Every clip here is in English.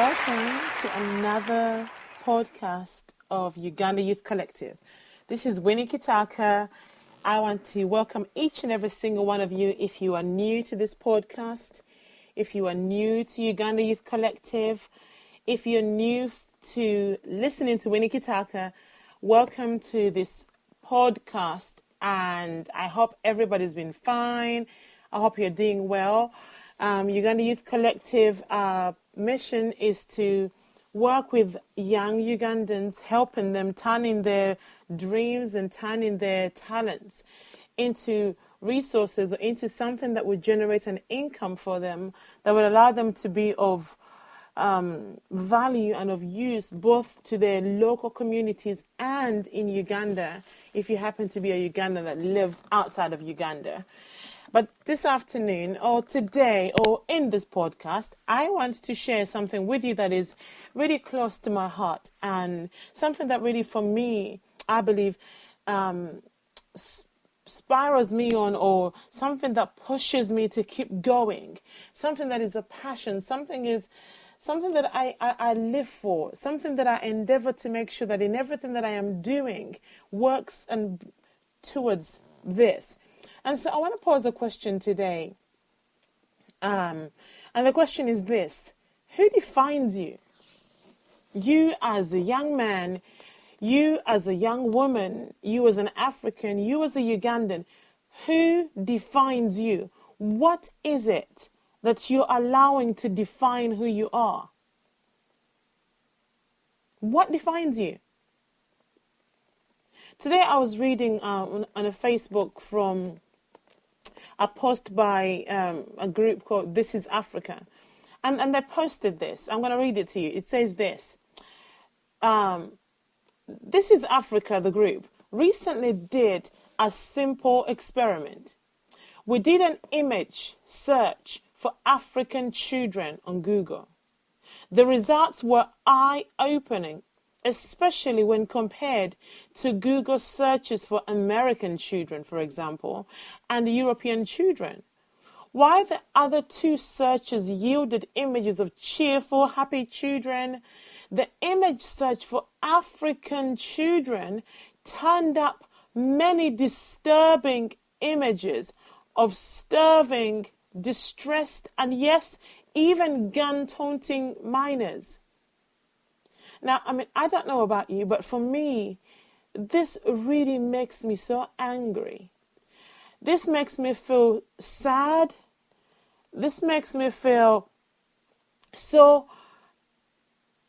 welcome to another podcast of Uganda Youth Collective. This is Winnie Kitaka. I want to welcome each and every single one of you. If you are new to this podcast, if you are new to Uganda Youth Collective, if you're new to listening to Winnie Kitaka, welcome to this podcast. And I hope everybody's been fine. I hope you're doing well. Uganda Youth Collective mission is to work with young Ugandans, helping them turning their dreams and turning their talents into resources or into something that would generate an income for them, that would allow them to be of value and of use both to their local communities and in Uganda, if you happen to be a Ugandan that lives outside of Uganda. But this afternoon or today or in this podcast, I want to share something with you that is really close to my heart and something that really, for me, I believe, spirals me on, or something that pushes me to keep going, something that is a passion, something that I live for, something that I endeavor to make sure that in everything that I am doing works and towards this. And so I want to pose a question today. And the question is this: who defines you? You as a young man, you as a young woman, you as an African, you as a Ugandan, who defines you? What is it that you're allowing to define who you are? What defines you? Today I was reading on a Facebook from a post by a group called This is Africa. And they posted this. I'm going to read it to you. It says this. This is Africa, the group, recently did a simple experiment. We did an image search for African children on Google. The results were eye-opening, especially when compared to Google searches for American children, for example, and European children. While the other two searches yielded images of cheerful, happy children, the image search for African children turned up many disturbing images of starving, distressed, and yes, even gun-toting minors. Now, I don't know about you, but for me, this really makes me so angry. This makes me feel sad. This makes me feel so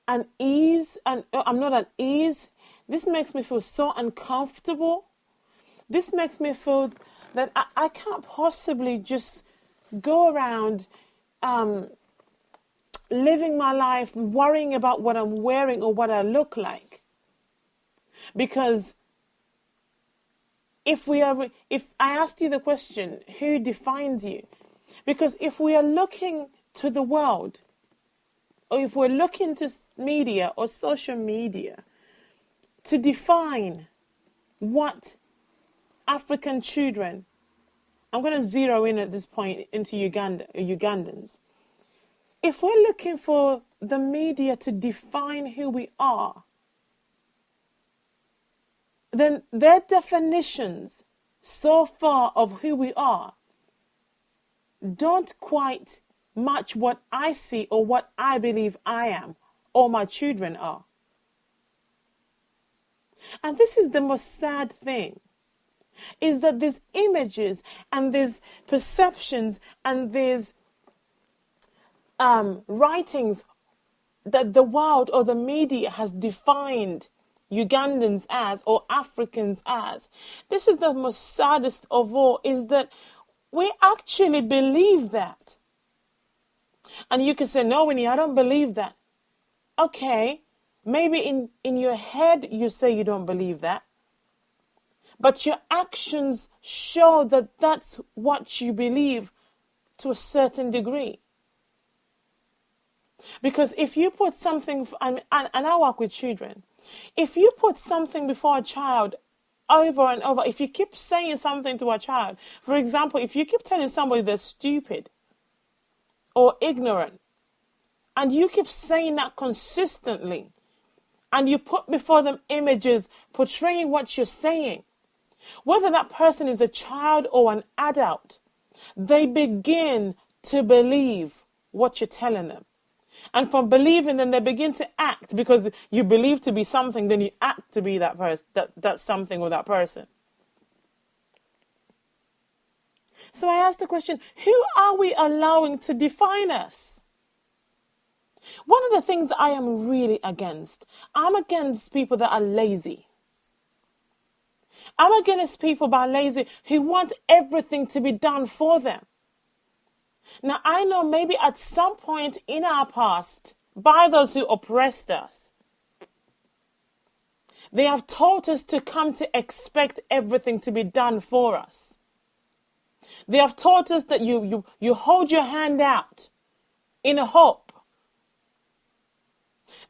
unease, and I'm not at ease. This makes me feel so uncomfortable. This makes me feel that I can't possibly just go around living my life worrying about what I'm wearing or what I look like. Because if I asked you the question, who defines you? Because if we are looking to the world, or if we're looking to media or social media to define what African children, I'm going to zero in at this point into Ugandans. If we're looking for the media to define who we are, then their definitions so far of who we are don't quite match what I see or what I believe I am or my children are. And this is the most sad thing, is that these images and these perceptions and these writings that the world or the media has defined Ugandans as or Africans as, this is the most saddest of all, is that we actually believe that. And you can say, no, Winnie, I don't believe that. Okay, maybe in your head you say you don't believe that, but your actions show that that's what you believe to a certain degree. Because if you put something, and I work with children, if you put something before a child over and over, if you keep saying something to a child, for example, if you keep telling somebody they're stupid or ignorant, and you keep saying that consistently, and you put before them images portraying what you're saying, whether that person is a child or an adult, they begin to believe what you're telling them. And from believing, then they begin to act, because you believe to be something, then you act to be that person, that something or that person. So I ask the question, who are we allowing to define us? One of the things I am really against, I'm against people that are lazy. I'm against people that are lazy who want everything to be done for them. Now, I know maybe at some point in our past, by those who oppressed us, they have taught us to come to expect everything to be done for us. They have taught us that you hold your hand out in a hope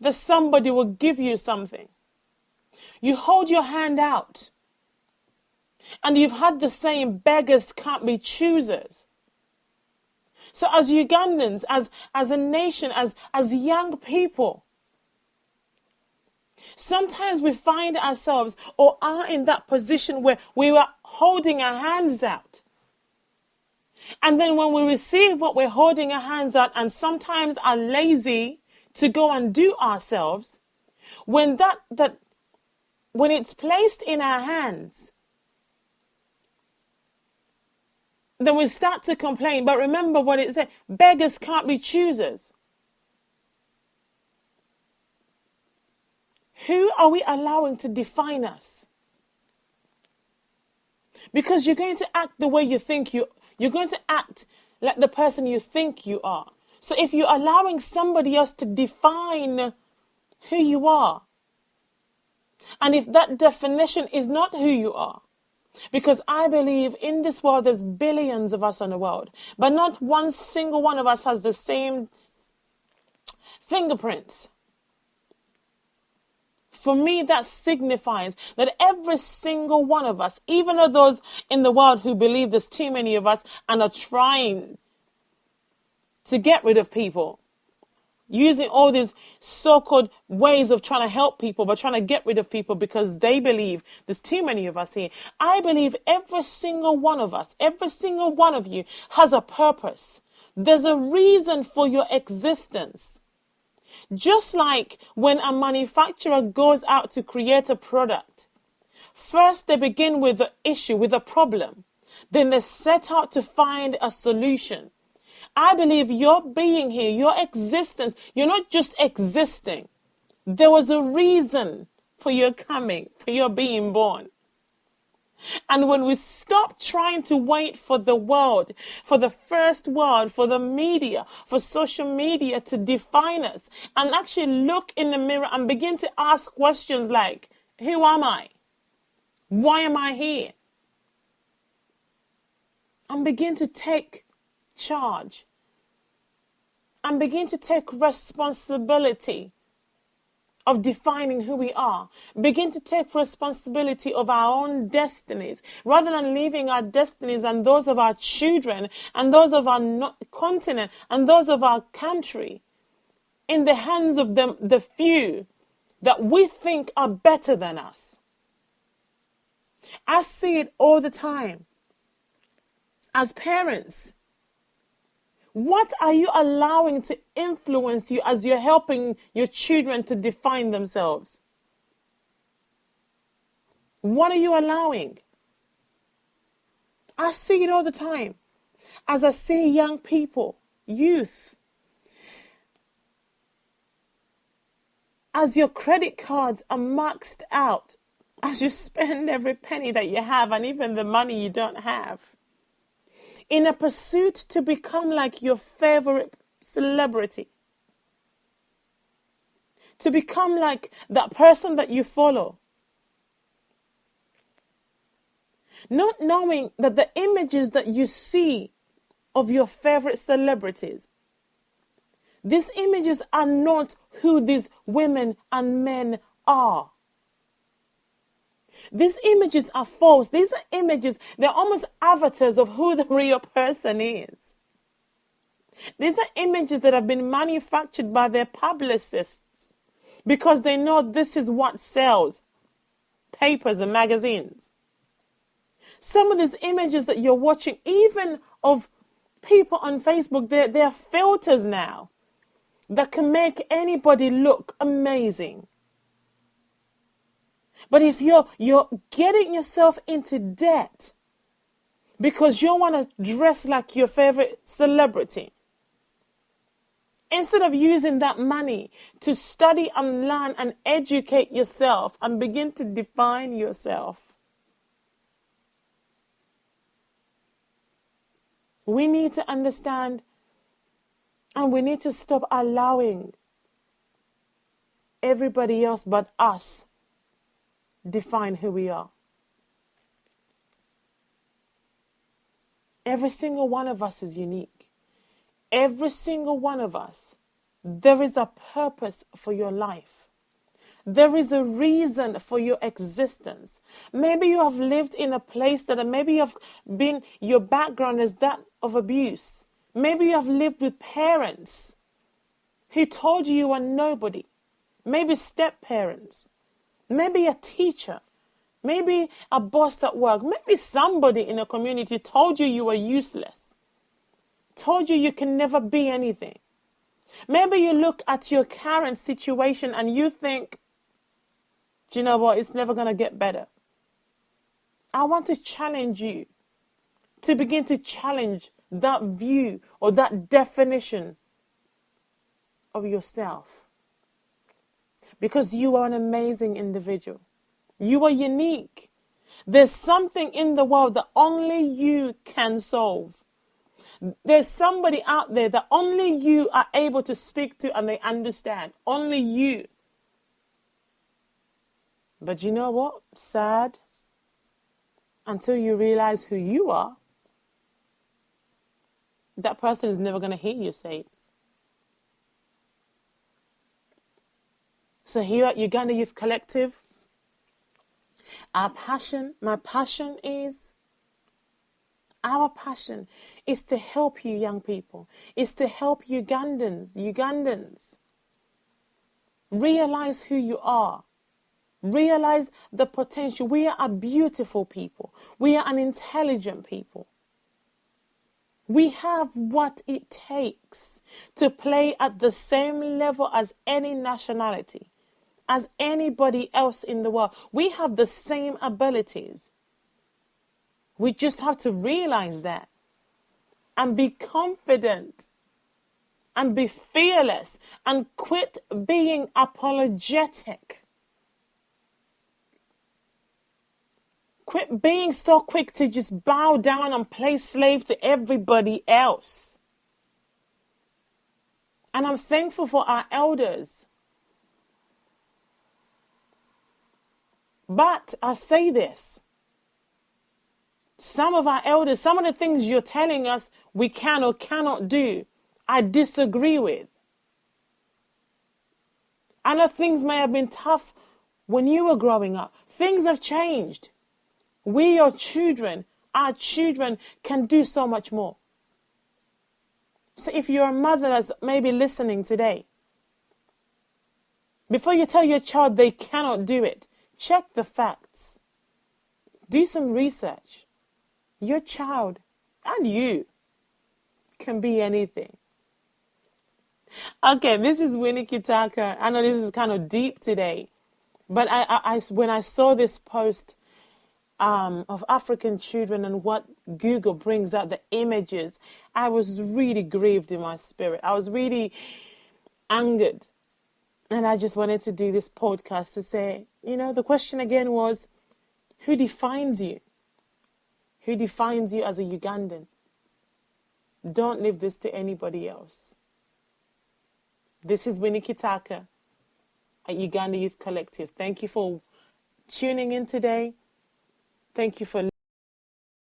that somebody will give you something. You hold your hand out, and you've had the saying, beggars can't be choosers. So as Ugandans, as a nation, as young people, sometimes we find ourselves or are in that position where we were holding our hands out. And then when we receive what we're holding our hands out, and sometimes are lazy to go and do ourselves, when when it's placed in our hands, then we start to complain. But remember what it said, beggars can't be choosers. Who are we allowing to define us? Because you're going to act the way you think you're going to act like the person you think you are. So if you're allowing somebody else to define who you are, and if that definition is not who you are, because I believe in this world there's billions of us in the world, but not one single one of us has the same fingerprints. For me, that signifies that every single one of us, even though those in the world who believe there's too many of us and are trying to get rid of people, using all these so-called ways of trying to help people, but trying to get rid of people because they believe there's too many of us here. I believe every single one of us, every single one of you has a purpose. There's a reason for your existence. Just like when a manufacturer goes out to create a product, first they begin with the issue, with a problem. Then they set out to find a solution. I believe your being here, your existence, you're not just existing. There was a reason for your coming, for your being born. And when we stop trying to wait for the world, for the first world, for the media, for social media to define us, and actually look in the mirror and begin to ask questions like, who am I? Why am I here? And begin to take charge and begin to take responsibility of defining who we are. Begin to take responsibility of our own destinies, rather than leaving our destinies and those of our children and those of our continent and those of our country in the hands of the few that we think are better than us. I see it all the time. As parents, what are you allowing to influence you as you're helping your children to define themselves? What are you allowing? I see it all the time. As I see young people, youth, as your credit cards are maxed out, as you spend every penny that you have and even the money you don't have, in a pursuit to become like your favorite celebrity, to become like that person that you follow, not knowing that the images that you see of your favorite celebrities, these images are not who these women and men are. These images are false. These are images, they're almost avatars of who the real person is. These are images that have been manufactured by their publicists because they know this is what sells papers and magazines. Some of these images that you're watching, even of people on Facebook, they're filters now that can make anybody look amazing. But if you're getting yourself into debt because you want to dress like your favorite celebrity, instead of using that money to study and learn and educate yourself and begin to define yourself, we need to understand and we need to stop allowing everybody else but us define who we are. Every single one of us is unique. Every single one of us, there is a purpose for your life. There is a reason for your existence. Maybe you have lived in a place that maybe you have been, your background is that of abuse. Maybe you have lived with parents who told you are nobody. Maybe step parents. Maybe a teacher. Maybe a boss at work. Maybe somebody in a community told you were useless. Told you can never be anything. Maybe you look at your current situation and you think, do you know what? It's never going to get better. I want to challenge you to begin to challenge that view or that definition of yourself. Because you are an amazing individual. You are unique. There's something in the world that only you can solve. There's somebody out there that only you are able to speak to and they understand. Only you. But you know what? Sad. Until you realize who you are, that person is never going to hear you say it. So here at Uganda Youth Collective, our passion is to help you young people, is to help Ugandans realize who you are, realize the potential. We are a beautiful people. We are an intelligent people. We have what it takes to play at the same level as any nationality, as anybody else in the world. We have the same abilities. We just have to realize that and be confident and be fearless and quit being apologetic. Quit being so quick to just bow down and play slave to everybody else. And I'm thankful for our elders. But I say this. Some of our elders, some of the things you're telling us we can or cannot do, I disagree with. I know things may have been tough when you were growing up. Things have changed. We, your children, our children can do so much more. So if you're a mother that's maybe listening today, before you tell your child they cannot do it, check the facts. Do some research. Your child and you can be anything. Okay, this is Winnie Kitaka. I know this is kind of deep today, but I when I saw this post of African children and what Google brings out, the images, I was really grieved in my spirit. I was really angered. And I just wanted to do this podcast to say, the question again was, who defines you? Who defines you as a Ugandan? Don't leave this to anybody else. This is Winnie Kitaka at Uganda Youth Collective. Thank you for tuning in today. Thank you for